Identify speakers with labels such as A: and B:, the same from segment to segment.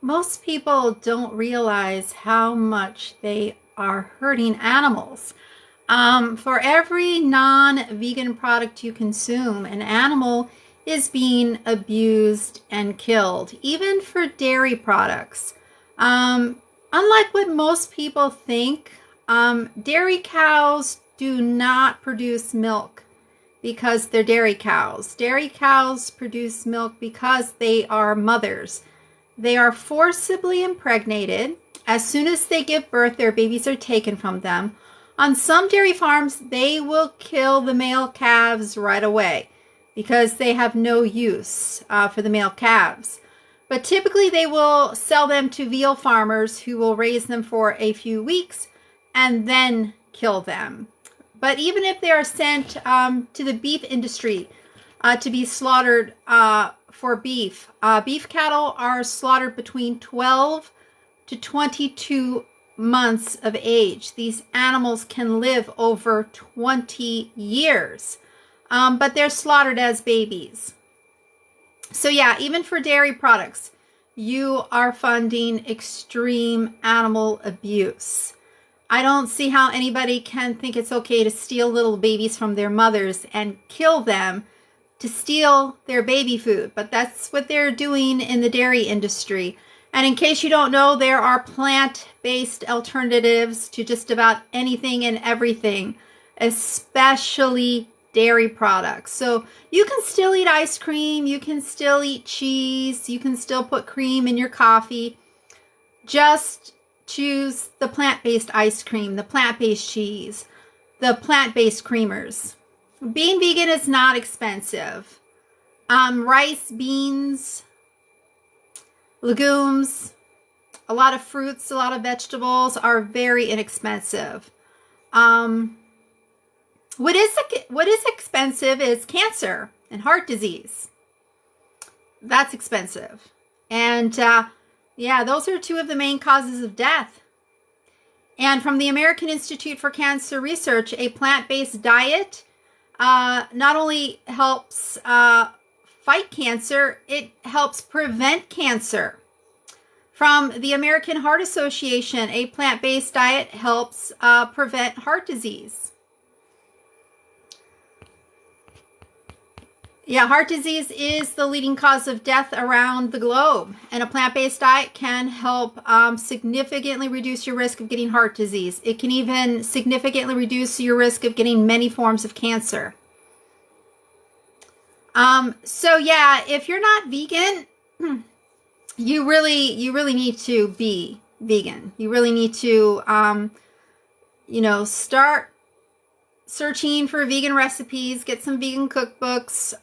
A: most people don't realize how much they are hurting animals. For every non-vegan product you consume, an animal is being abused and killed, even for dairy products. Unlike what most people think, dairy cows do not produce milk because they're dairy cows. Dairy cows produce milk because they are mothers. They are forcibly impregnated. As soon as they give birth, their babies are taken from them. On some dairy farms, they will kill the male calves right away because they have no use for the male calves. But typically they will sell them to veal farmers who will raise them for a few weeks and then kill them. But even if they are sent to the beef industry to be slaughtered for beef, beef cattle are slaughtered between 12 to 22 months of age. These animals can live over 20 years, but they're slaughtered as babies. So yeah, even for dairy products, you are funding extreme animal abuse. I don't see how anybody can think it's okay to steal little babies from their mothers and kill them to steal their baby food, but that's what they're doing in the dairy industry. And in case you don't know, there are plant-based alternatives to just about anything and everything, especially dairy products. So you can still eat ice cream, you can still eat cheese, you can still put cream in your coffee. Just choose the plant-based ice cream, the plant-based cheese, the plant-based creamers. Being vegan is not expensive. Rice, beans, legumes, a lot of fruits, a lot of vegetables are very inexpensive. What is expensive is cancer and heart disease. That's expensive. And yeah, those are two of the main causes of death. And from the American Institute for Cancer Research, a plant-based diet not only helps fight cancer, it helps prevent cancer. From the American Heart Association, a plant-based diet helps prevent heart disease. Yeah, heart disease is the leading cause of death around the globe, and a plant-based diet can help significantly reduce your risk of getting heart disease. It can even significantly reduce your risk of getting many forms of cancer. So yeah, if you're not vegan, you really need to be vegan. You really need to, start searching for vegan recipes, get some vegan cookbooks,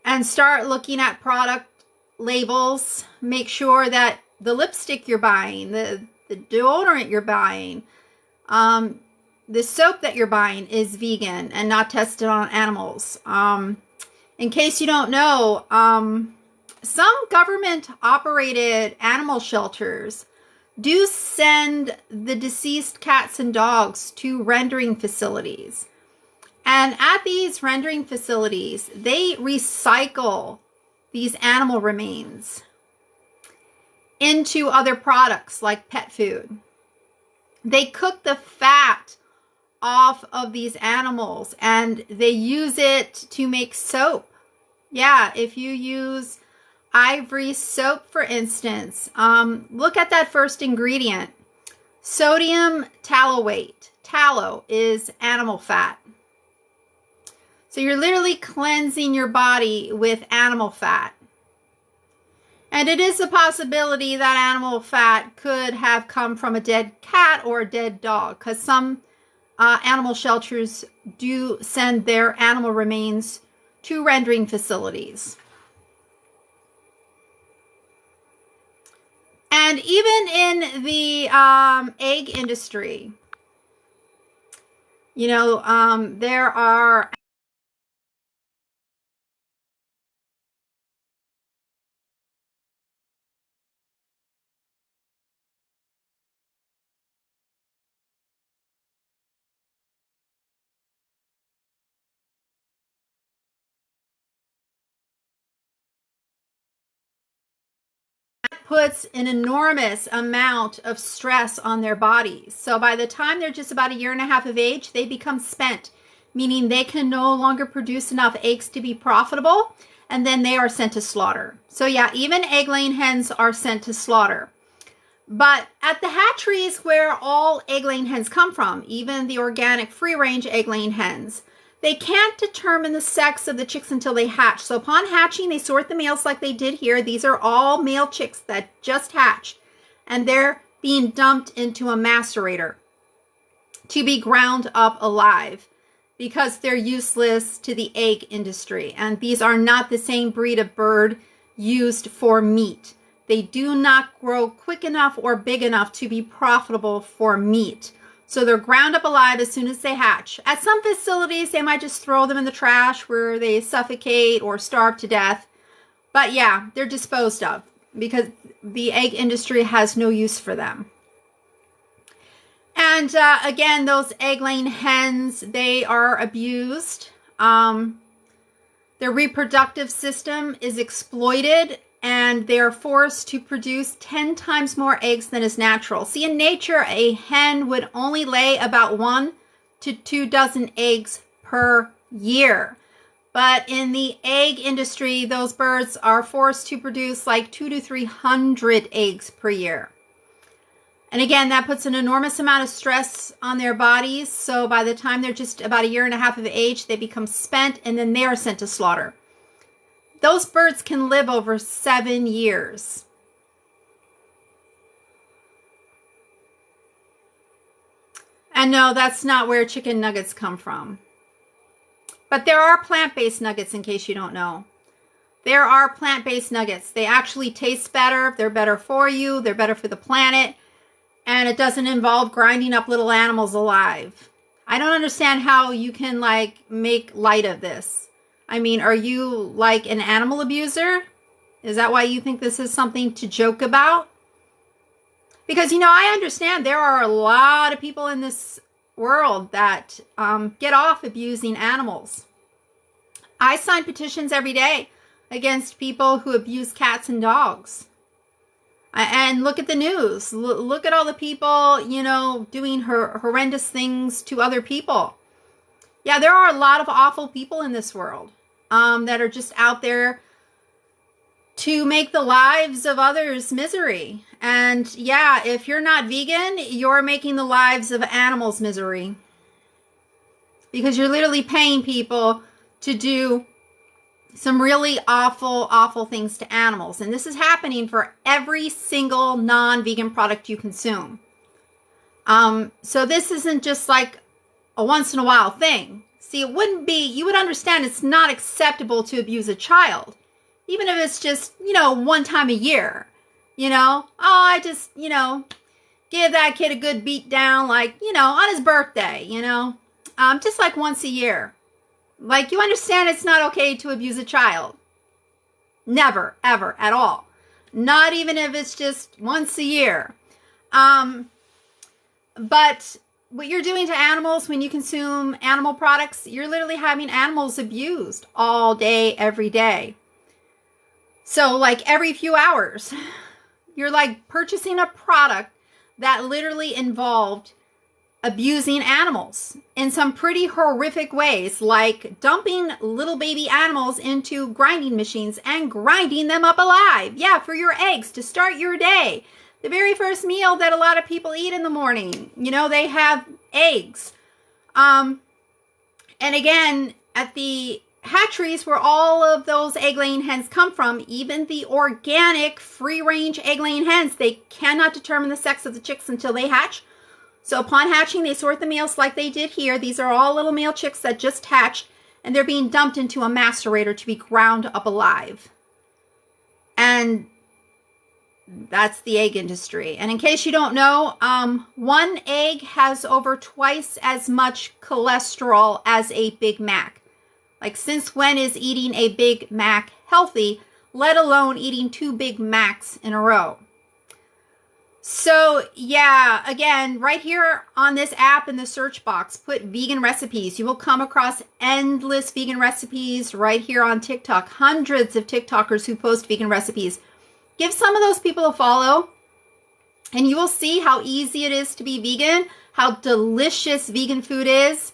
A: and start looking at product labels. Make sure that the lipstick you're buying, the deodorant you're buying, the soap that you're buying is vegan and not tested on animals. In case you don't know, some government-operated animal shelters do send the deceased cats and dogs to rendering facilities. And at these rendering facilities, they recycle these animal remains into other products like pet food. They cook the fat off of these animals and they use it to make soap. Yeah, if you use Ivory soap, for instance, look at that first ingredient. Sodium tallowate. Tallow is animal fat. So you're literally cleansing your body with animal fat. And it is a possibility that animal fat could have come from a dead cat or a dead dog, because some animal shelters do send their animal remains to rendering facilities. And even in the egg industry, there are puts an enormous amount of stress on their bodies. So by the time they're just about 1.5 years of age, they become spent, meaning they can no longer produce enough eggs to be profitable, and then they are sent to slaughter. So yeah, even egg-laying hens are sent to slaughter. But at the hatcheries where all egg-laying hens come from, even the organic free-range egg-laying hens, they can't determine the sex of the chicks until they hatch. So upon hatching, they sort the males like they did here. These are all male chicks that just hatched, and they're being dumped into a macerator to be ground up alive because they're useless to the egg industry. And these are not the same breed of bird used for meat. They do not grow quick enough or big enough to be profitable for meat. So they're ground up alive as soon as they hatch. At some facilities, they might just throw them in the trash where they suffocate or starve to death. But yeah, they're disposed of because the egg industry has no use for them. And again, those egg-laying hens, they are abused. Their reproductive system is exploited, and they are forced to produce 10 times more eggs than is natural. See, in nature, a hen would only lay about 1 to 2 dozen eggs per year. But in the egg industry, those birds are forced to produce like 200 to 300 eggs per year. And again, that puts an enormous amount of stress on their bodies. So by the time they're just about 1.5 years of age, they become spent, and then they are sent to slaughter. Those birds can live over 7 years. And no, that's not where chicken nuggets come from. But there are plant-based nuggets, in case you don't know. There are plant-based nuggets. They actually taste better. They're better for you. They're better for the planet. And it doesn't involve grinding up little animals alive. I don't understand how you can, make light of this. I mean, are you like an animal abuser? Is that why you think this is something to joke about? Because, I understand there are a lot of people in this world that get off abusing animals. I sign petitions every day against people who abuse cats and dogs. And look at the news. Look at all the people, doing horrendous things to other people. Yeah, there are a lot of awful people in this world that are just out there to make the lives of others misery. And yeah, if you're not vegan, you're making the lives of animals misery. Because you're literally paying people to do some really awful, awful things to animals. And this is happening for every single non-vegan product you consume. So this isn't just like a once in a while thing. See, it wouldn't be, you would understand it's not acceptable to abuse a child. Even if it's just, one time a year. I just, give that kid a good beat down, on his birthday, just like once a year. You understand it's not okay to abuse a child. Never, ever, at all. Not even if it's just once a year. But what you're doing to animals when you consume animal products, you're literally having animals abused all day, every day. So every few hours, you're purchasing a product that literally involved abusing animals in some pretty horrific ways, like dumping little baby animals into grinding machines and grinding them up alive. Yeah, for your eggs to start your day. The very first meal that a lot of people eat in the morning, they have eggs. And again, at the hatcheries where all of those egg-laying hens come from, even the organic free-range egg-laying hens, they cannot determine the sex of the chicks until they hatch. So upon hatching, they sort the males like they did here. These are all little male chicks that just hatched, and they're being dumped into a macerator to be ground up alive. And that's the egg industry. And in case you don't know, one egg has over twice as much cholesterol as a Big Mac. Since when is eating a Big Mac healthy, let alone eating 2 Big Macs in a row? So yeah, again, right here on this app in the search box, put vegan recipes. You will come across endless vegan recipes right here on TikTok. Hundreds of TikTokers who post vegan recipes. Give some of those people a follow, and you will see how easy it is to be vegan, how delicious vegan food is.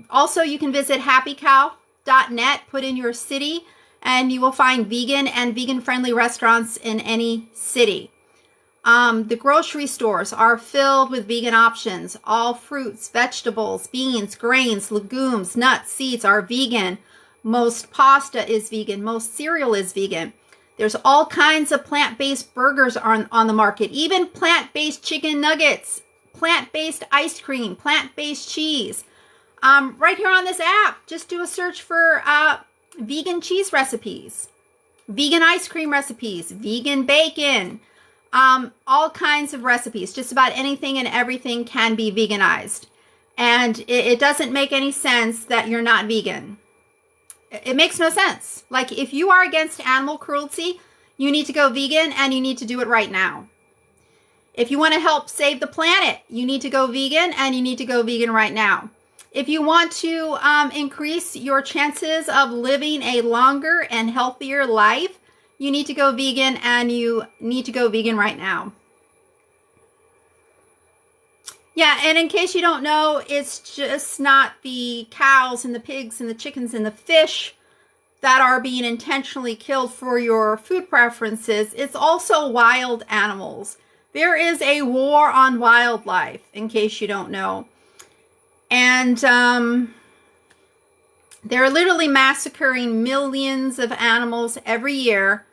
A: Also, you can visit happycow.net, put in your city, and you will find vegan and vegan-friendly restaurants in any city. The grocery stores are filled with vegan options. All fruits, vegetables, beans, grains, legumes, nuts, seeds are vegan. Most pasta is vegan. Most cereal is vegan. There's all kinds of plant-based burgers on the market, even plant-based chicken nuggets, plant-based ice cream, plant-based cheese. Right here on this app, just do a search for vegan cheese recipes, vegan ice cream recipes, vegan bacon, all kinds of recipes. Just about anything and everything can be veganized. And it doesn't make any sense that you're not vegan. It makes no sense. Like, if you are against animal cruelty, you need to go vegan, and you need to do it right now. If you want to help save the planet, you need to go vegan, and you need to go vegan right now. If you want to increase your chances of living a longer and healthier life, you need to go vegan, and you need to go vegan right now. Yeah, and in case you don't know, it's just not the cows and the pigs and the chickens and the fish that are being intentionally killed for your food preferences. It's also wild animals. There is a war on wildlife, in case you don't know. And they're literally massacring millions of animals every year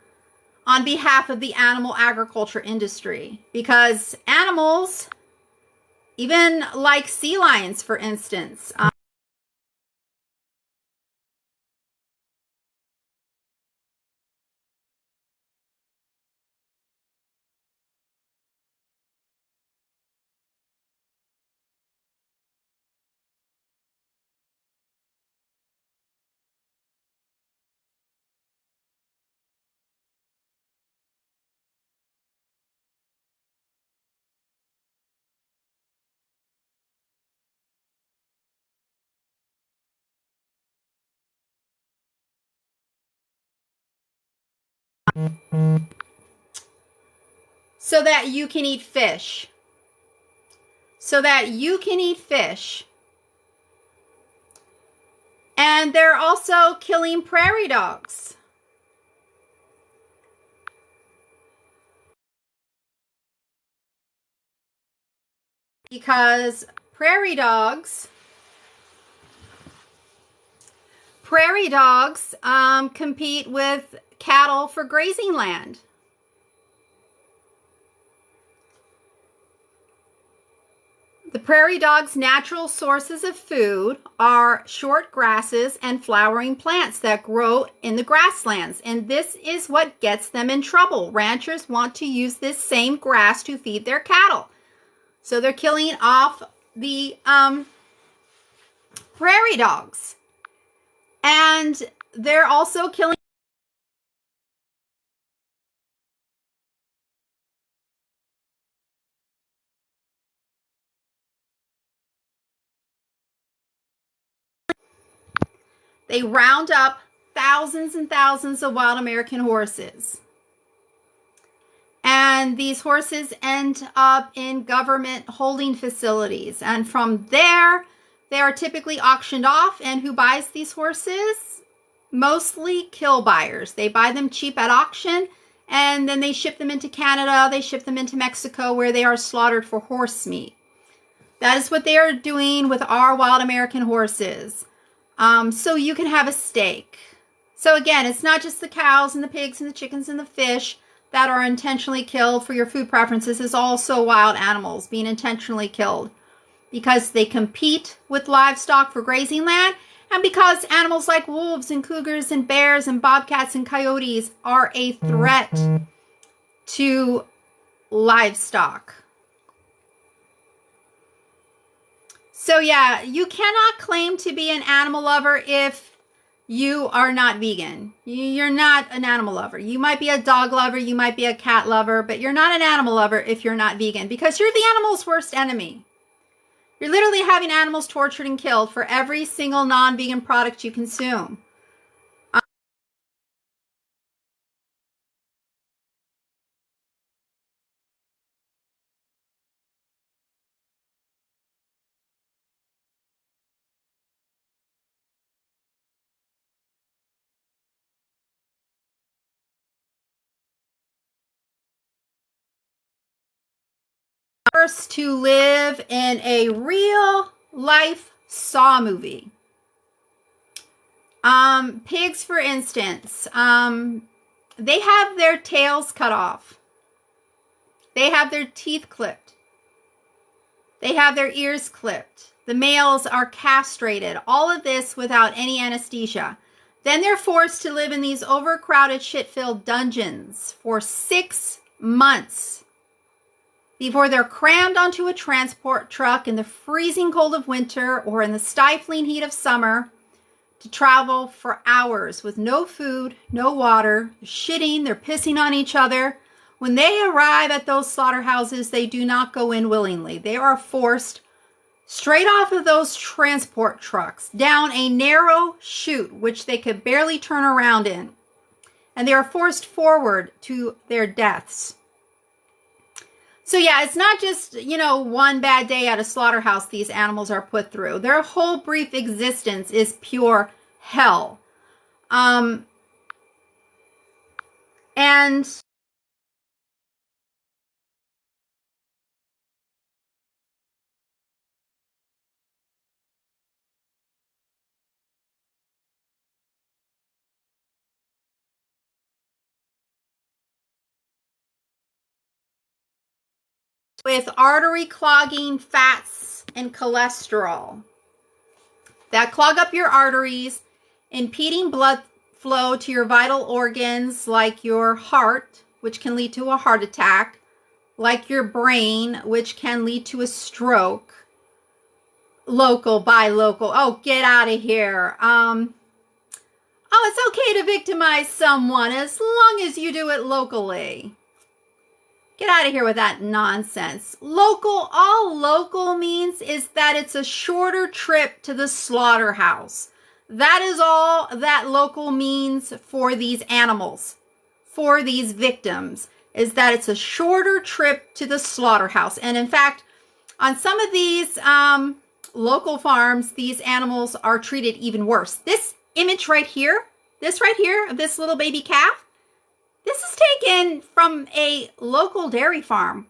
A: on behalf of the animal agriculture industry. Because animals, even like sea lions, for instance, so that you can eat fish. So that you can eat fish. And they're also killing prairie dogs. Because prairie dogs compete with cattle for grazing land. The prairie dog's natural sources of food are short grasses and flowering plants that grow in the grasslands. And this is what gets them in trouble. Ranchers want to use this same grass to feed their cattle. So they're killing off the prairie dogs. And they're also killing They round up thousands and thousands of wild American horses. And these horses end up in government holding facilities. And from there, they are typically auctioned off. And who buys these horses? Mostly kill buyers. They buy them cheap at auction, and then they ship them into Canada. They ship them into Mexico, where they are slaughtered for horse meat. That is what they are doing with our wild American horses. So you can have a steak. So again, it's not just the cows and the pigs and the chickens and the fish that are intentionally killed for your food preferences. It's also wild animals being intentionally killed because they compete with livestock for grazing land, and because animals like wolves and cougars and bears and bobcats and coyotes are a threat to livestock. So yeah, you cannot claim to be an animal lover if you are not vegan. You're not an animal lover. You might be a dog lover, you might be a cat lover, but you're not an animal lover if you're not vegan, because you're the animal's worst enemy. You're literally having animals tortured and killed for every single non-vegan product you consume. forced to live in a real life Saw movie. Pigs, for instance, they have their tails cut off. They have their teeth clipped. They have their ears clipped. The males are castrated. All of this without any anesthesia. Then they're forced to live in these overcrowded, shit-filled dungeons for 6 months before they're crammed onto a transport truck in the freezing cold of winter or in the stifling heat of summer to travel for hours with no food, no water. They're shitting, they're pissing on each other. When they arrive at those slaughterhouses, they do not go in willingly. They are forced straight off of those transport trucks down a narrow chute, which they could barely turn around in. And they are forced forward to their deaths. So yeah, it's not just, one bad day at a slaughterhouse these animals are put through. Their whole brief existence is pure hell. And with artery clogging fats and cholesterol that clog up your arteries, impeding blood flow to your vital organs like your heart, which can lead to a heart attack, like your brain, which can lead to a stroke. Local, buy local. Oh, get out of here. It's okay to victimize someone as long as you do it locally. Get out of here with that nonsense. Local, all local means is that it's a shorter trip to the slaughterhouse. That is all that local means for these animals, for these victims, is that it's a shorter trip to the slaughterhouse. And in fact, on some of these local farms, these animals are treated even worse. This image right here, of this little baby calf, this is taken from a local dairy farm.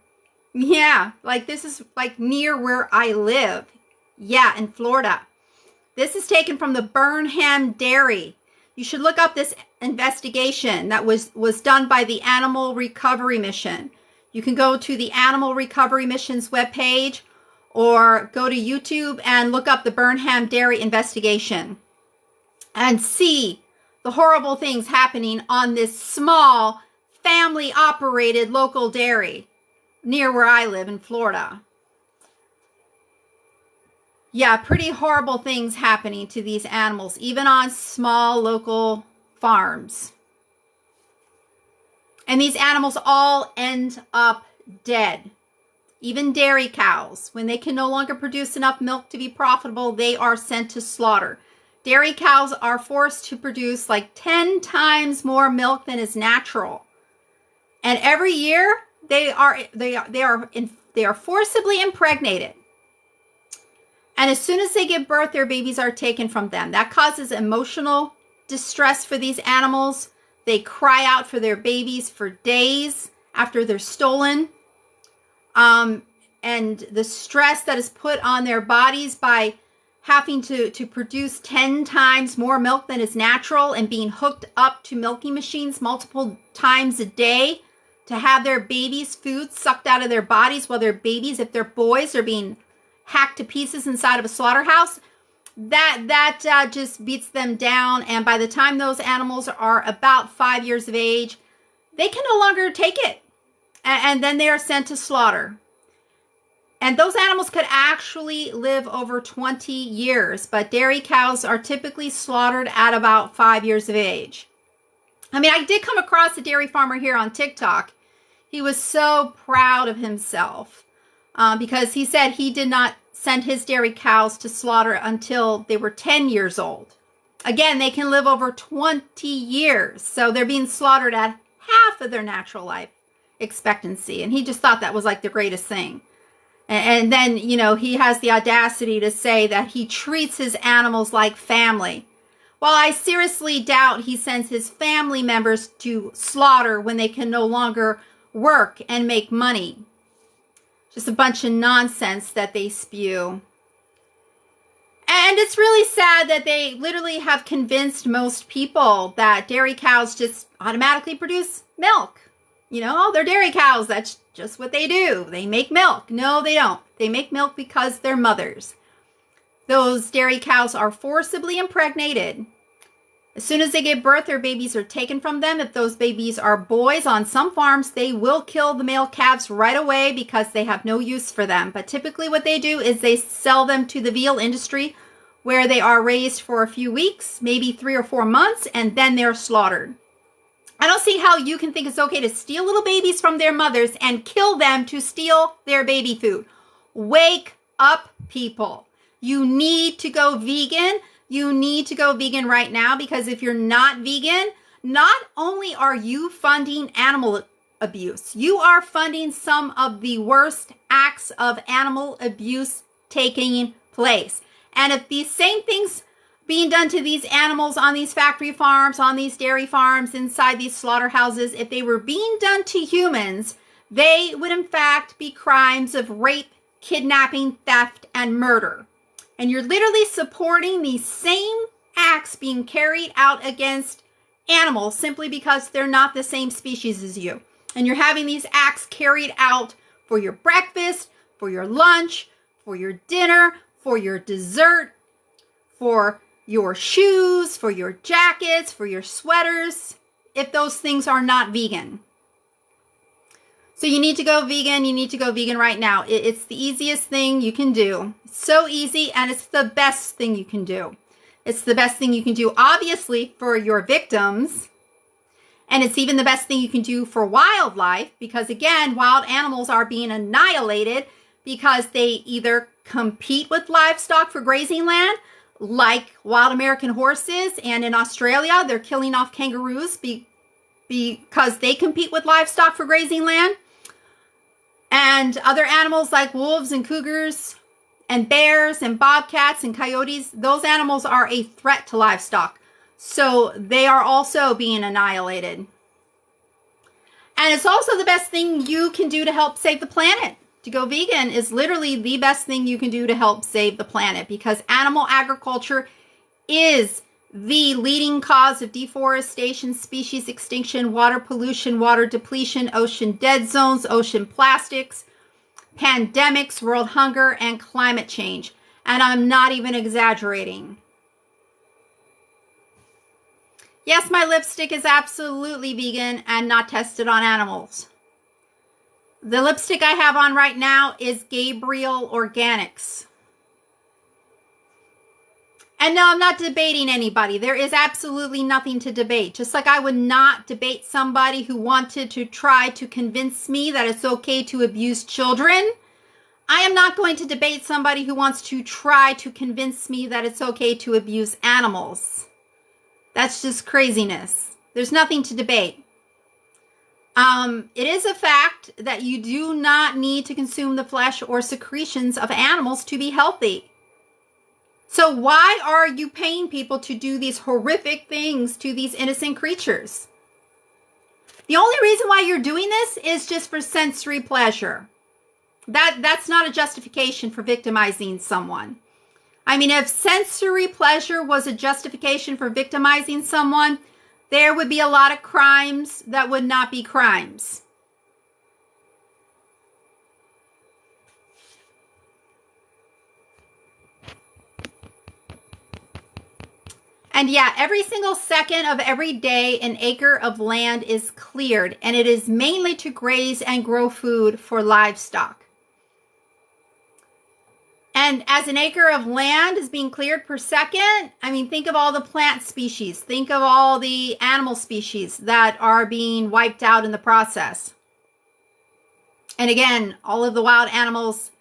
A: Yeah, this is near where I live. Yeah, in Florida. This is taken from the Burnham Dairy. You should look up this investigation that was done by the Animal Recovery Mission. You can go to the Animal Recovery Mission's webpage or go to YouTube and look up the Burnham Dairy investigation and see the horrible things happening on this small, family-operated local dairy near where I live in Florida. Yeah, pretty horrible things happening to these animals, even on small local farms. And these animals all end up dead. Even dairy cows, when they can no longer produce enough milk to be profitable, they are sent to slaughter. Dairy cows are forced to produce 10 times more milk than is natural. And every year they are forcibly impregnated. And as soon as they give birth, their babies are taken from them. That causes emotional distress for these animals. They cry out for their babies for days after they're stolen. And the stress that is put on their bodies by having to produce 10 times more milk than is natural and being hooked up to milking machines multiple times a day to have their babies' food sucked out of their bodies while their babies, if they're boys, are being hacked to pieces inside of a slaughterhouse. That just beats them down. And by the time those animals are about 5 years of age, they can no longer take it. And then they are sent to slaughter. And those animals could actually live over 20 years, but dairy cows are typically slaughtered at about 5 years of age. I did come across a dairy farmer here on TikTok. He was so proud of himself because he said he did not send his dairy cows to slaughter until they were 10 years old. Again, they can live over 20 years, so they're being slaughtered at half of their natural life expectancy. And he just thought that was the greatest thing. And then, he has the audacity to say that he treats his animals like family. While I seriously doubt he sends his family members to slaughter when they can no longer work and make money. Just a bunch of nonsense that they spew. And it's really sad that they literally have convinced most people that dairy cows just automatically produce milk. You know, oh, they're dairy cows. That's just what they do. They make milk. No, they don't. They make milk because they're mothers. Those dairy cows are forcibly impregnated. As soon as they give birth, their babies are taken from them. If those babies are boys, on some farms, they will kill the male calves right away because they have no use for them. But typically what they do is they sell them to the veal industry, where they are raised for a few weeks, maybe 3 or 4 months, and then they're slaughtered. I don't see how you can think it's okay to steal little babies from their mothers and kill them to steal their baby food. Wake up, people. You need to go vegan. You need to go vegan right now, because if you're not vegan, not only are you funding animal abuse, you are funding some of the worst acts of animal abuse taking place. And if these same things being done to these animals on these factory farms, on these dairy farms, inside these slaughterhouses, if they were being done to humans, they would in fact be crimes of rape, kidnapping, theft, and murder. And you're literally supporting these same acts being carried out against animals simply because they're not the same species as you. And you're having these acts carried out for your breakfast, for your lunch, for your dinner, for your dessert, for your shoes, for your jackets, for your sweaters, if those things are not vegan. So you need to go vegan. You need to go vegan right now. It's the easiest thing you can do. It's so easy, and it's the best thing you can do. It's the best thing you can do, obviously, for your victims. And it's even the best thing you can do for wildlife, because, again, wild animals are being annihilated because they either compete with livestock for grazing land, like wild American horses, and in Australia, they're killing off kangaroos because they compete with livestock for grazing land. And other animals like wolves and cougars and bears and bobcats and coyotes, those animals are a threat to livestock. So they are also being annihilated. And it's also the best thing you can do to help save the planet. To go vegan is literally the best thing you can do to help save the planet, because animal agriculture is the leading cause of deforestation, species extinction, water pollution, water depletion, ocean dead zones, ocean plastics, pandemics, world hunger, and climate change. And I'm not even exaggerating. Yes, my lipstick is absolutely vegan and not tested on animals. The lipstick I have on right now is Gabriel Organics. And no, I'm not debating anybody. There is absolutely nothing to debate. Just like I would not debate somebody who wanted to try to convince me that it's okay to abuse children, I am not going to debate somebody who wants to try to convince me that it's okay to abuse animals. That's just craziness. There's nothing to debate. It is a fact that you do not need to consume the flesh or secretions of animals to be healthy. So why are you paying people to do these horrific things to these innocent creatures? The only reason why you're doing this is just for sensory pleasure. That's not a justification for victimizing someone. I mean, if sensory pleasure was a justification for victimizing someone, there would be a lot of crimes that would not be crimes. And yeah, every single second of every day, an acre of land is cleared, and it is mainly to graze and grow food for livestock. And as an acre of land is being cleared per second, I mean, think of all the plant species. Think of all the animal species that are being wiped out in the process. And again, all of the wild animals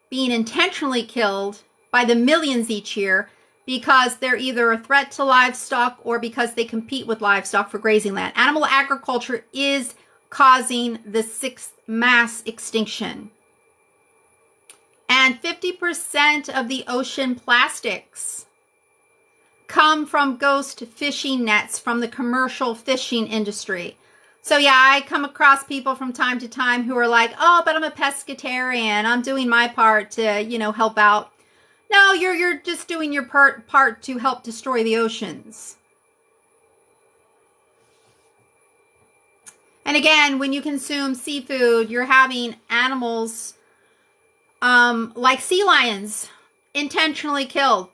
A: being intentionally killed by the millions each year because they're either a threat to livestock or because they compete with livestock for grazing land. Animal agriculture is causing the 6th mass extinction. And 50% of the ocean plastics come from ghost fishing nets from the commercial fishing industry. So yeah, I come across people from time to time who are like, "Oh, but I'm a pescatarian. I'm doing my part to, help out." No, you're just doing your part to help destroy the oceans. And again, when you consume seafood, you're having animals like sea lions intentionally killed.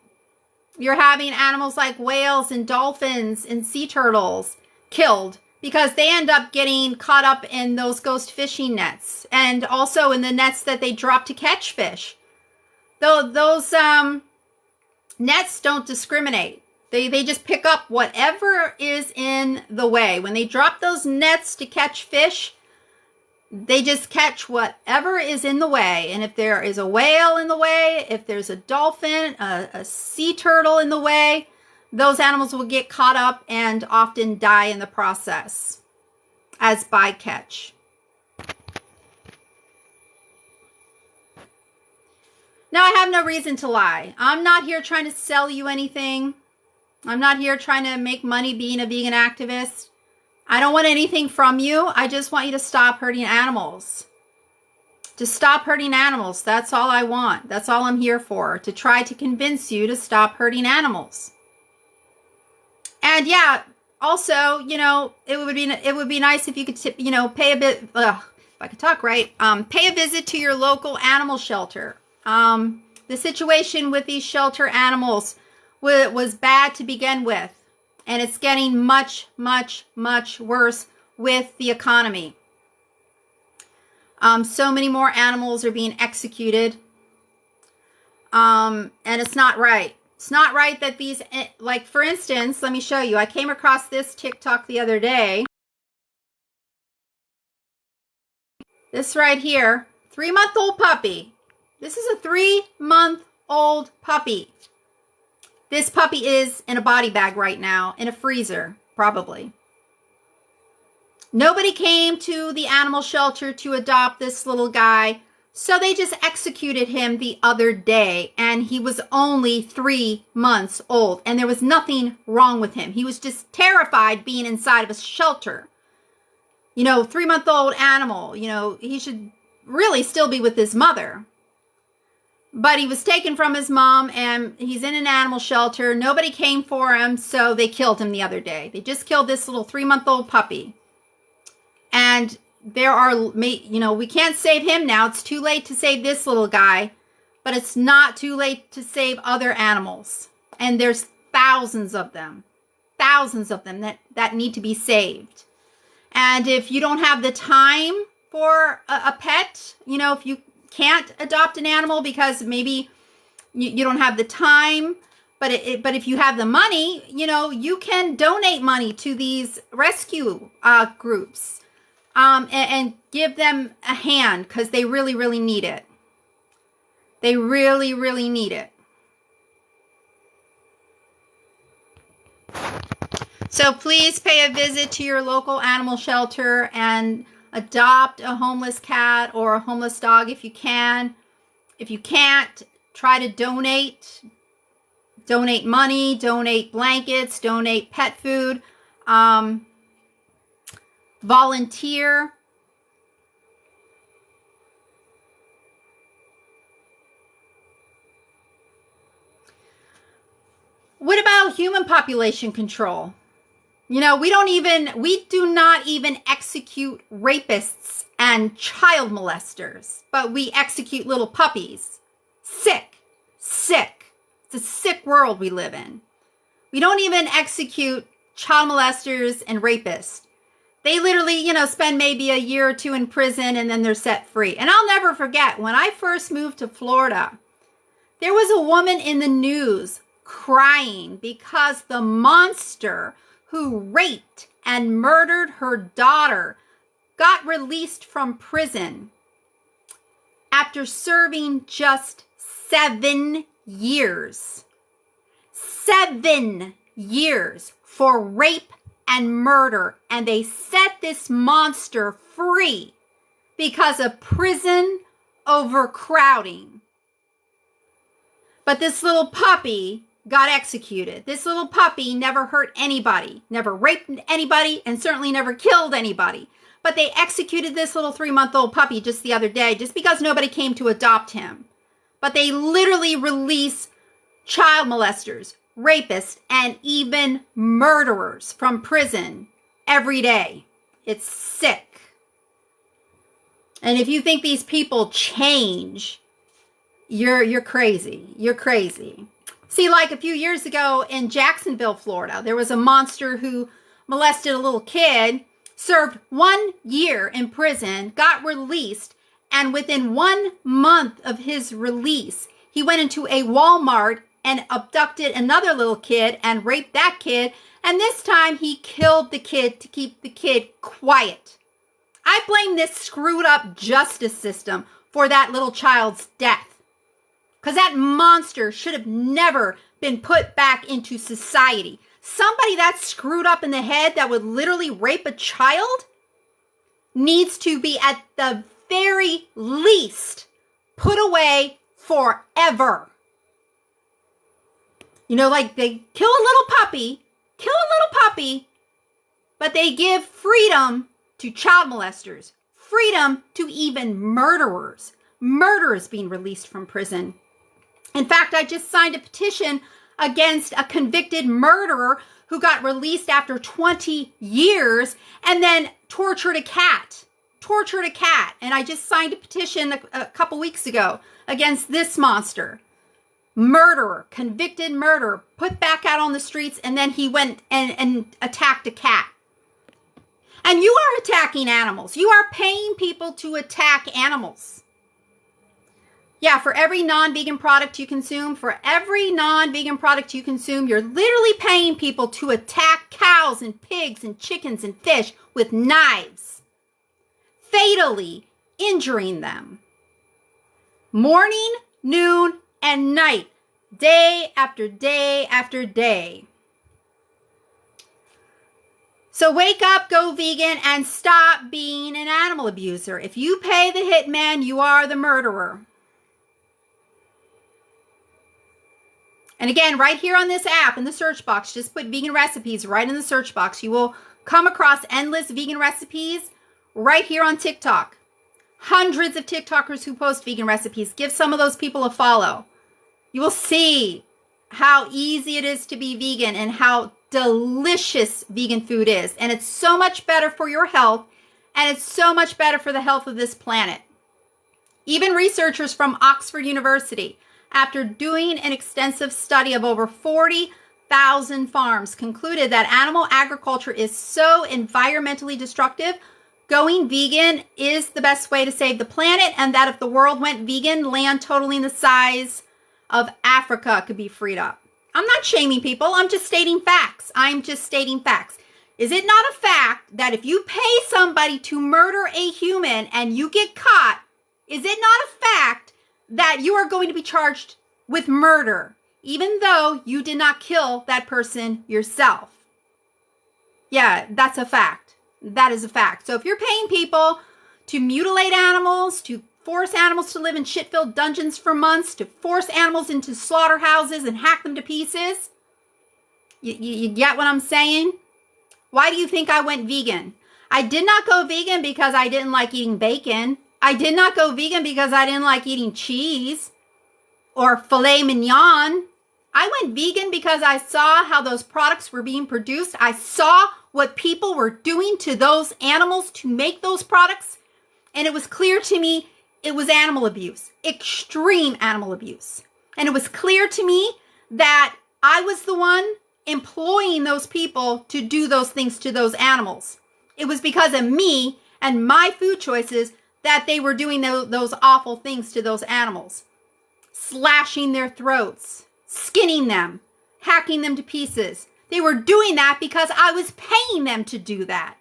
A: You're having animals like whales and dolphins and sea turtles killed because they end up getting caught up in those ghost fishing nets and also in the nets that they drop to catch fish. Those nets don't discriminate. They just pick up whatever is in the way. When they drop those nets to catch fish, they just catch whatever is in the way. And if there is a whale in the way, if there's a dolphin, a sea turtle in the way, those animals will get caught up and often die in the process as bycatch. Now, I have no reason to lie. I'm not here trying to sell you anything. I'm not here trying to make money being a vegan activist. I don't want anything from you. I just want you to stop hurting animals. To stop hurting animals. That's all I want. That's all I'm here for. To try to convince you to stop hurting animals. And yeah, also, it would be nice if you could, pay a bit, if I could talk right, pay a visit to your local animal shelter. The situation with these shelter animals was bad to begin with, and it's getting much, much, much worse with the economy. So many more animals are being executed, and it's not right. It's not right that these, like for instance, let me show you. I came across this TikTok the other day. This right here, 3-month-old puppy. This is a 3-month-old puppy. This puppy is in a body bag right now, in a freezer, probably. Nobody came to the animal shelter to adopt this little guy, so they just executed him the other day, and he was only 3 months old, and there was nothing wrong with him. He was just terrified being inside of a shelter. 3-month-old animal, he should really still be with his mother. But he was taken from his mom, and he's in an animal shelter. Nobody came for him, so they killed him the other day. They just killed this little 3-month-old puppy. And there are, we can't save him now. It's too late to save this little guy, but it's not too late to save other animals. And there's thousands of them that need to be saved. And if you don't have the time for a pet, if you can't adopt an animal because maybe you don't have the time, but if you have the money, you can donate money to these rescue groups and give them a hand because they really, really need it. They really, really need it. So please pay a visit to your local animal shelter and adopt a homeless cat or a homeless dog if you can. If you can't, try to donate. Donate money, donate blankets, donate pet food. Volunteer. What about human population control? We do not even execute rapists and child molesters, but we execute little puppies. Sick. It's a sick world we live in. We don't even execute child molesters and rapists. They literally, spend maybe a year or two in prison and then they're set free. And I'll never forget, when I first moved to Florida, there was a woman in the news crying because the monster who raped and murdered her daughter got released from prison after serving just 7 years. 7 years for rape and murder. And they set this monster free because of prison overcrowding. But this little puppy got executed. This little puppy never hurt anybody, never raped anybody, and certainly never killed anybody. But they executed this little 3-month-old puppy just the other day just because nobody came to adopt him. But they literally release child molesters, rapists, and even murderers from prison every day. It's sick. And if you think these people change, you're crazy. You're crazy. See, like a few years ago in Jacksonville, Florida, there was a monster who molested a little kid, served 1 year in prison, got released, and within 1 month of his release, he went into a Walmart and abducted another little kid and raped that kid. And this time he killed the kid to keep the kid quiet. I blame this screwed up justice system for that little child's death. Because that monster should have never been put back into society. Somebody that's screwed up in the head that would literally rape a child needs to be at the very least put away forever. You know, like they kill a little puppy, but they give freedom to child molesters, freedom to even murderers. Murderers being released from prison. In fact, I just signed a petition against a convicted murderer who got released after 20 years and then tortured a cat. And I just signed a petition a couple weeks ago against this monster. Murderer, convicted murderer, put back out on the streets, and then he went and attacked a cat. And you are attacking animals. You are paying people to attack animals. Yeah, for every non-vegan product you consume, you're literally paying people to attack cows and pigs and chickens and fish with knives, fatally injuring them. Morning, noon, and night, day after day after day. So wake up, go vegan, and stop being an animal abuser. If you pay the hitman, you are the murderer. And again, right here on this app in the search box, just put vegan recipes right in the search box. You will come across endless vegan recipes right here on TikTok. Hundreds of TikTokers who post vegan recipes. Give some of those people a follow. You will see how easy it is to be vegan and how delicious vegan food is. And it's so much better for your health, and it's so much better for the health of this planet. Even researchers from Oxford University, after doing an extensive study of over 40,000 farms, concluded that animal agriculture is so environmentally destructive, going vegan is the best way to save the planet, and that if the world went vegan, land totaling the size of Africa could be freed up. I'm not shaming people. I'm just stating facts. Is it not a fact that if you pay somebody to murder a human and you get caught, is it not a fact that you are going to be charged with murder, even though you did not kill that person yourself? Yeah, that's a fact. That is a fact. So if you're paying people to mutilate animals, to force animals to live in shit-filled dungeons for months, to force animals into slaughterhouses and hack them to pieces, you get what I'm saying? Why do you think I went vegan? I did not go vegan because I didn't like eating bacon. I did not go vegan because I didn't like eating cheese or filet mignon. I went vegan because I saw how those products were being produced. I saw what people were doing to those animals to make those products. And it was clear to me it was animal abuse, extreme animal abuse. And it was clear to me that I was the one employing those people to do those things to those animals. It was because of me and my food choices that they were doing those awful things to those animals. Slashing their throats, skinning them, hacking them to pieces. They were doing that because I was paying them to do that.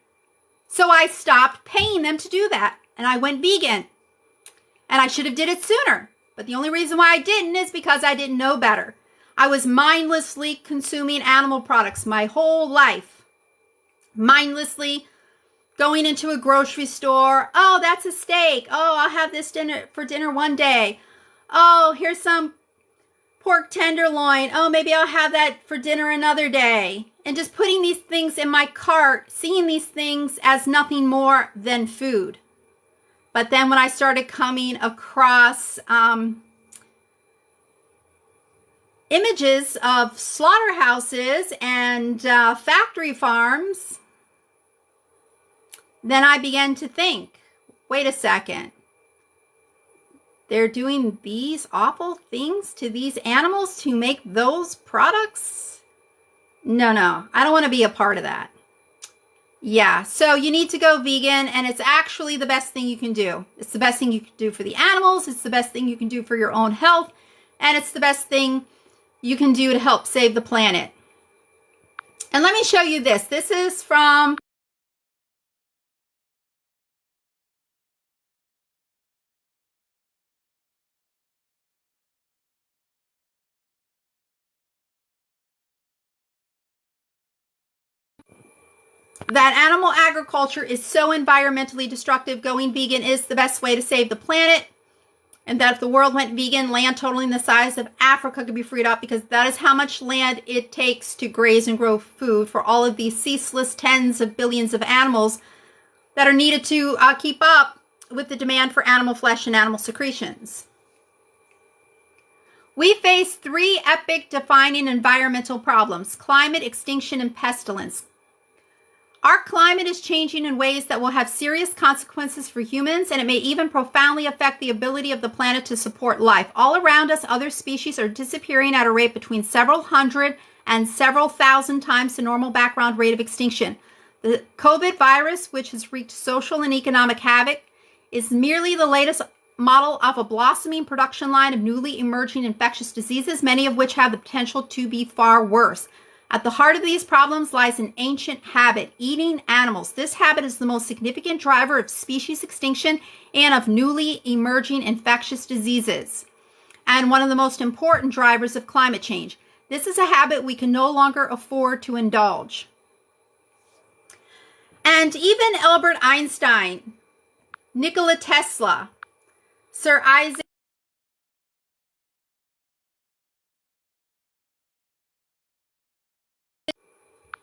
A: So I stopped paying them to do that, and I went vegan. And I should have did it sooner. But the only reason why I didn't is because I didn't know better. I was mindlessly consuming animal products my whole life. Mindlessly going into a grocery store. Oh, that's a steak. Oh, I'll have this for dinner one day. Oh, here's some pork tenderloin. Oh, maybe I'll have that for dinner another day. And just putting these things in my cart, seeing these things as nothing more than food. But then when I started coming across images of slaughterhouses and factory farms, then I began to think, wait a second. They're doing these awful things to these animals to make those products? No, I don't want to be a part of that. Yeah, so you need to go vegan, and it's actually the best thing you can do. It's the best thing you can do for the animals. It's the best thing you can do for your own health. And it's the best thing you can do to help save the planet. And let me show you this. This is from that animal agriculture is so environmentally destructive. Going vegan is the best way to save the planet. And that if the world went vegan, land totaling the size of Africa could be freed up, because that is how much land it takes to graze and grow food for all of these ceaseless tens of billions of animals that are needed to keep up with the demand for animal flesh and animal secretions. We face three epic defining environmental problems: climate, extinction, and pestilence. Our climate is changing in ways that will have serious consequences for humans, and it may even profoundly affect the ability of the planet to support life. All around us, other species are disappearing at a rate between several hundred and several thousand times the normal background rate of extinction. The COVID virus, which has wreaked social and economic havoc, is merely the latest model of a blossoming production line of newly emerging infectious diseases, many of which have the potential to be far worse. At the heart of these problems lies an ancient habit: eating animals. This habit is the most significant driver of species extinction and of newly emerging infectious diseases, and one of the most important drivers of climate change. This is a habit we can no longer afford to indulge. And even Albert Einstein, Nikola Tesla, Sir Isaac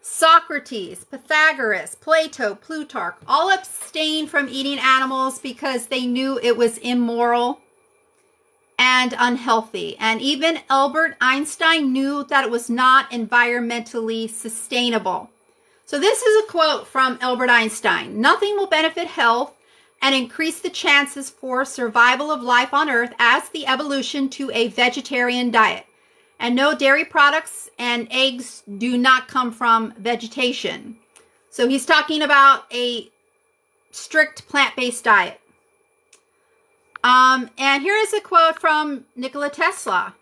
A: Socrates, Pythagoras, Plato, Plutarch all abstained from eating animals because they knew it was immoral and unhealthy. And even Albert Einstein knew that it was not environmentally sustainable. So this is a quote from Albert Einstein: "Nothing will benefit health and increase the chances for survival of life on Earth as the evolution to a vegetarian diet. And no, dairy products and eggs do not come from vegetation." So he's talking about a strict plant-based diet. And here is a quote from Nikola Tesla.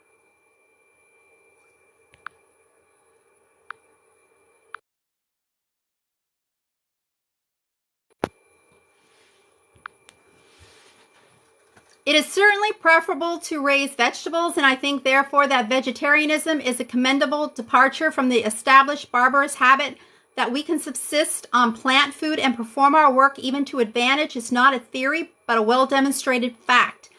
A: "It is certainly preferable to raise vegetables, and I think therefore that vegetarianism is a commendable departure from the established barbarous habit that we can subsist on plant food and perform our work even to advantage is not a theory but a well-demonstrated fact.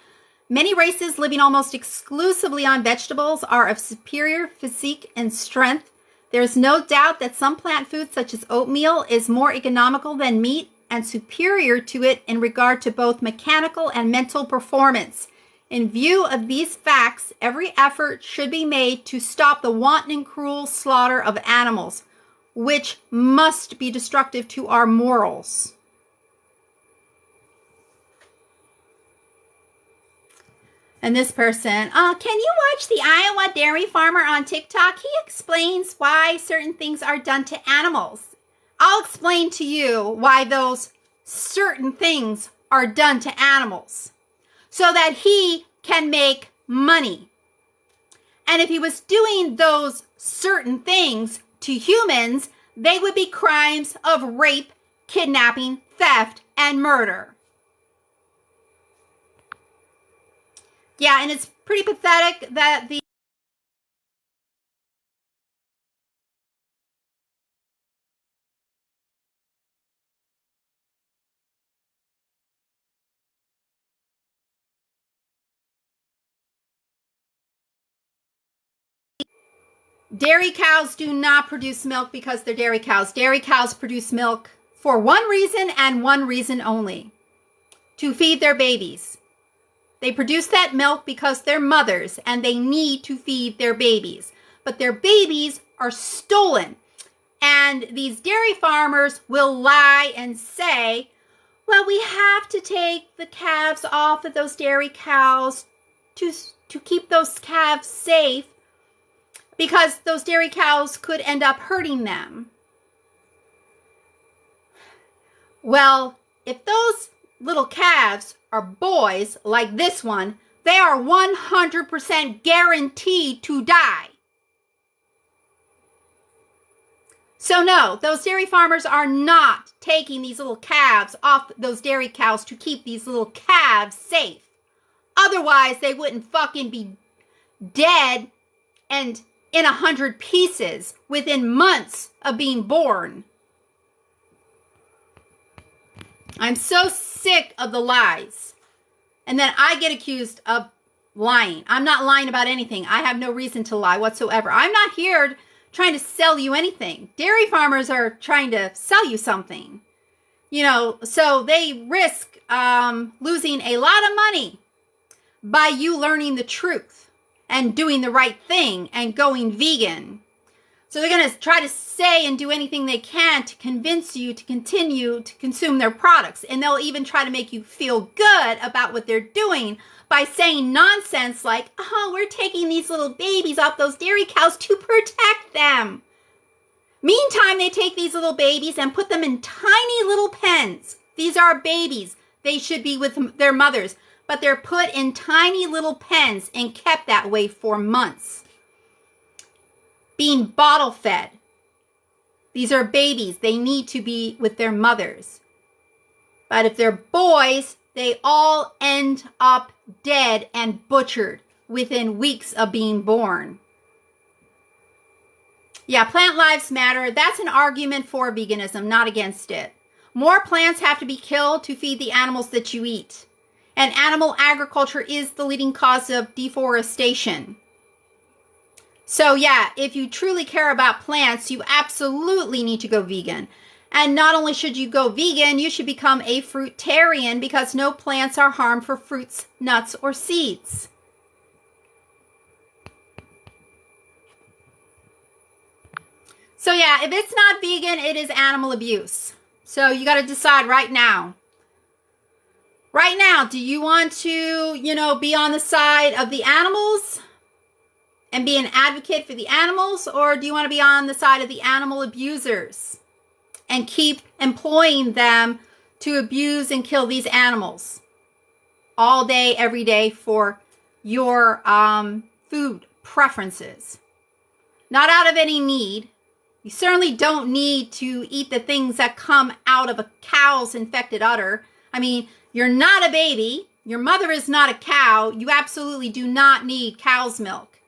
A: Many races living almost exclusively on vegetables are of superior physique and strength. There is no doubt that some plant food, such as oatmeal, is more economical than meat and superior to it in regard to both mechanical and mental performance. In view of these facts, every effort should be made to stop the wanton and cruel slaughter of animals, which must be destructive to our morals." And this person, "Can you watch the Iowa dairy farmer on TikTok? He explains why certain things are done to animals." I'll explain to you why those certain things are done to animals, so that he can make money. And if he was doing those certain things to humans, they would be crimes of rape, kidnapping, theft, and murder. Yeah, and it's pretty pathetic that the Dairy cows do not produce milk because they're dairy cows. Dairy cows produce milk for one reason and one reason only: to feed their babies. They produce that milk because they're mothers and they need to feed their babies. But their babies are stolen. And these dairy farmers will lie and say, well, we have to take the calves off of those dairy cows to keep those calves safe because those dairy cows could end up hurting them. Well, if those little calves are boys like this one, they are 100% guaranteed to die. So no, those dairy farmers are not taking these little calves off those dairy cows to keep these little calves safe. Otherwise, they wouldn't fucking be dead and in 100 pieces within months of being born. I'm so sick of the lies. And then I get accused of lying. I'm not lying about anything. I have no reason to lie whatsoever. I'm not here trying to sell you anything. Dairy farmers are trying to sell you something. You know, so they risk losing a lot of money by you learning the truth and doing the right thing and going vegan. So they're going to try to say and do anything they can to convince you to continue to consume their products. And they'll even try to make you feel good about what they're doing by saying nonsense like, oh, we're taking these little babies off those dairy cows to protect them. Meantime, they take these little babies and put them in tiny little pens. These are babies. They should be with their mothers. But they're put in tiny little pens and kept that way for months, being bottle fed. These are babies. They need to be with their mothers. But if they're boys, they all end up dead and butchered within weeks of being born. Yeah, plant lives matter. That's an argument for veganism, not against it. More plants have to be killed to feed the animals that you eat. And animal agriculture is the leading cause of deforestation. So yeah, if you truly care about plants, you absolutely need to go vegan. And not only should you go vegan, you should become a fruitarian because no plants are harmed for fruits, nuts, or seeds. So yeah, if it's not vegan, it is animal abuse. So you got to decide right now. Right now, do you want to, be on the side of the animals and be an advocate for the animals, or do you want to be on the side of the animal abusers and keep employing them to abuse and kill these animals all day, every day for your food preferences? Not out of any need. You certainly don't need to eat the things that come out of a cow's infected udder. I mean, you're not a baby. Your mother is not a cow. You absolutely do not need cow's milk.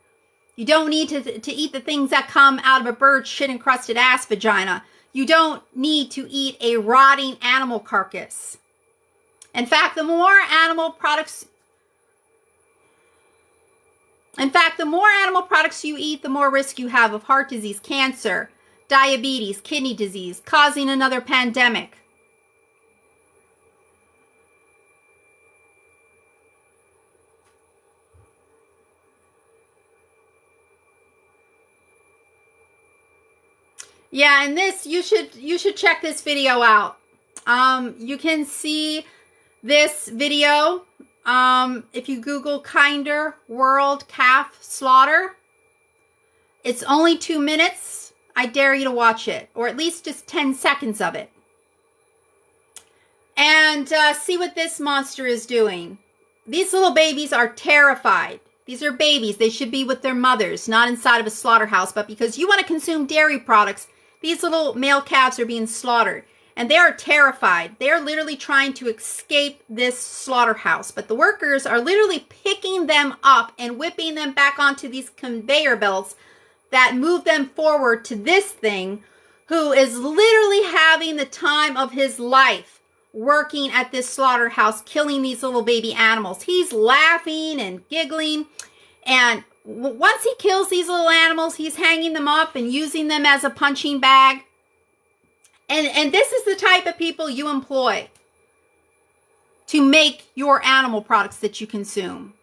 A: You don't need to eat the things that come out of a bird's shit-encrusted ass vagina. You don't need to eat a rotting animal carcass. In fact, the more animal products you eat, the more risk you have of heart disease, cancer, diabetes, kidney disease, causing another pandemic. Yeah, and this, you should check this video out. You can see this video if you Google Kinder World Calf Slaughter. It's only 2 minutes. I dare you to watch it, or at least just 10 seconds of it. And see what this monster is doing. These little babies are terrified. These are babies. They should be with their mothers, not inside of a slaughterhouse. But because you want to consume dairy products, these little male calves are being slaughtered. And they are terrified. They are literally trying to escape this slaughterhouse. But the workers are literally picking them up and whipping them back onto these conveyor belts that move them forward to this thing, who is literally having the time of his life working at this slaughterhouse, killing these little baby animals. He's laughing and giggling and once he kills these little animals, he's hanging them up and using them as a punching bag. And this is the type of people you employ to make your animal products that you consume.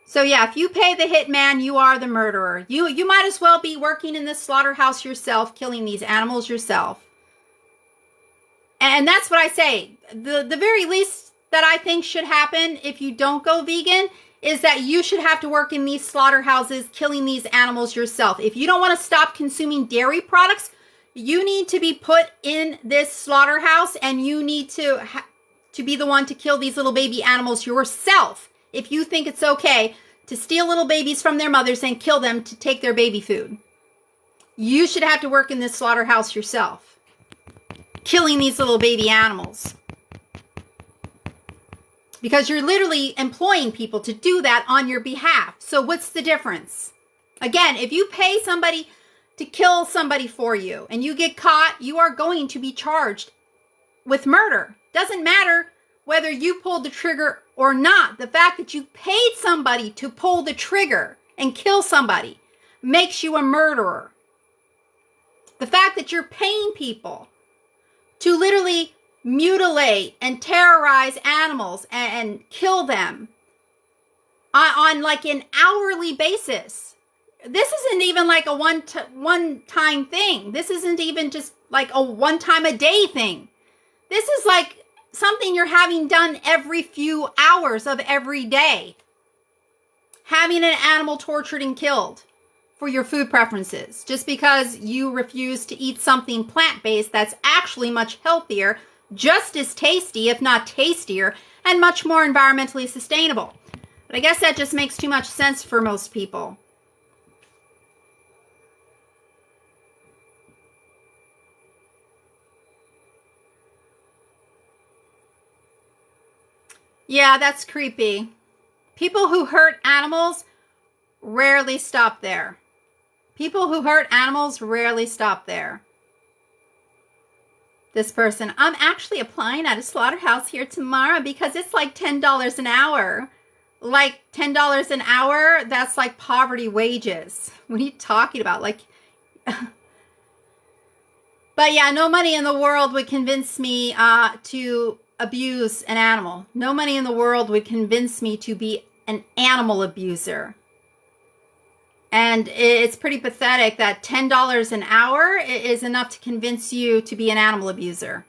A: So yeah, if you pay the hitman, you are the murderer. You might as well be working in this slaughterhouse yourself, killing these animals yourself. And that's what I say. The very least that I think should happen if you don't go vegan is that you should have to work in these slaughterhouses, killing these animals yourself. If you don't want to stop consuming dairy products, you need to be put in this slaughterhouse, and you need to be the one to kill these little baby animals yourself. If you think it's okay to steal little babies from their mothers and kill them to take their baby food, you should have to work in this slaughterhouse yourself, killing these little baby animals. Because you're literally employing people to do that on your behalf. So what's the difference? Again, if you pay somebody to kill somebody for you and you get caught, you are going to be charged with murder. Doesn't matter whether you pulled the trigger or not. The fact that you paid somebody to pull the trigger and kill somebody makes you a murderer. The fact that you're paying people to literally mutilate and terrorize animals and kill them on like an hourly basis. This isn't even like a one-time thing. This isn't even just like a one-time-a-day thing. This is like something you're having done every few hours of every day. Having an animal tortured and killed for your food preferences just because you refuse to eat something plant-based that's actually much healthier, just as tasty, if not tastier, and much more environmentally sustainable. But I guess that just makes too much sense for most people. Yeah, that's creepy. People who hurt animals rarely stop there. People who hurt animals rarely stop there. This person, I'm actually applying at a slaughterhouse here tomorrow because it's like $10 an hour. Like $10 an hour, that's like poverty wages. What are you talking about? Like, but yeah, no money in the world would convince me to abuse an animal. No money in the world would convince me to be an animal abuser. And it's pretty pathetic that $10 an hour is enough to convince you to be an animal abuser.